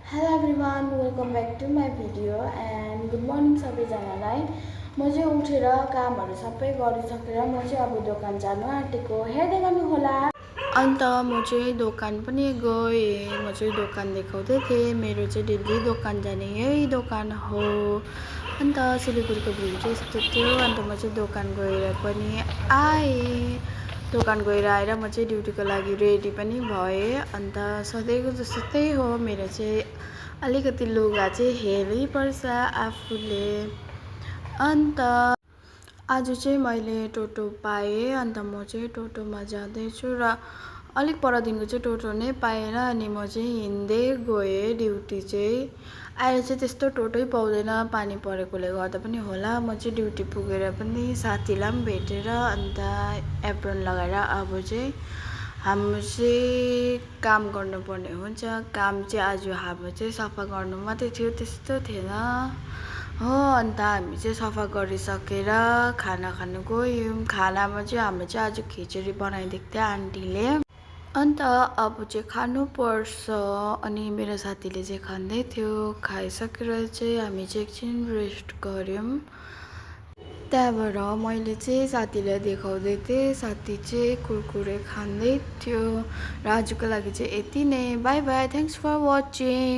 Hello everyone, welcome back to my video and good morning सबैजनालाई। म चाहिँ उठेर कामहरु सबै गरिसकेर म चाहिँ अब दोकान जानु आँटेको हेर्दै गर्नु होला। अन्त म चाहिँ दोकान पनि गएँ। म चाहिँ दोकान देखाउँदै थिएँ। मेरो चाहिँ डेली दोकान जाने यही दोकान हो। अन्त सिलगढीको भ्यू चाहिँ यस्तो थियो। अन्त म चाहिँ दोकान गएर पनि आएँ। दोकान गएर आएर म चाहिँ ड्युटीको लागि रेडी पनि भएँ। अन्त सधैँको जस्तो त्यही हो, मेरो चाहिँ अलिकति लुगा चाहिँ हेरै पर्छ आफूले। अन्त आज चाहिँ मैले टोटो पाएँ। अन्त म चाहिँ टोटोमा जाँदैछु र अलिक परदिनको चाहिँ टोटो नै पाएर अनि म चाहिँ हिँड्दै गएँ ड्युटी चाहिँ। अहिले चाहिँ त्यस्तो टोटै पाउँदैन, पानी परेकोले गर्दा पनि होला। म चाहिँ ड्युटी पुगेर पनि साथीलाई पनि भेटेर अन्त एप्रोन लगाएर अब चाहिँ हाम्रो चाहिँ काम गर्नुपर्ने हुन्छ। काम चाहिँ आज हाम्रो चाहिँ सफा गर्नु मात्रै थियो, त्यस्तो थिएन हो। अन्त हामी चाहिँ सफा गरिसकेर खाना खानु गयौँ। खानामा चाहिँ हाम्रो चाहिँ आज खिचडी बनाइदिएको थियो आन्टीले। अन्त अब चाहिँ खानुपर्छ। अनि मेरो साथीले चाहिँ खाँदै थियो। खाइसकेर चाहिँ हामी चाहिँ एकछिन रेस्ट गऱ्यौँ। त्यहाँबाट मैले चाहिँ साथीलाई देखाउँदै थिएँ। साथी चाहिँ कुरकुरे खाँदै थियो। र आजको लागि चाहिँ यति नै। Bye bye, thanks for watching.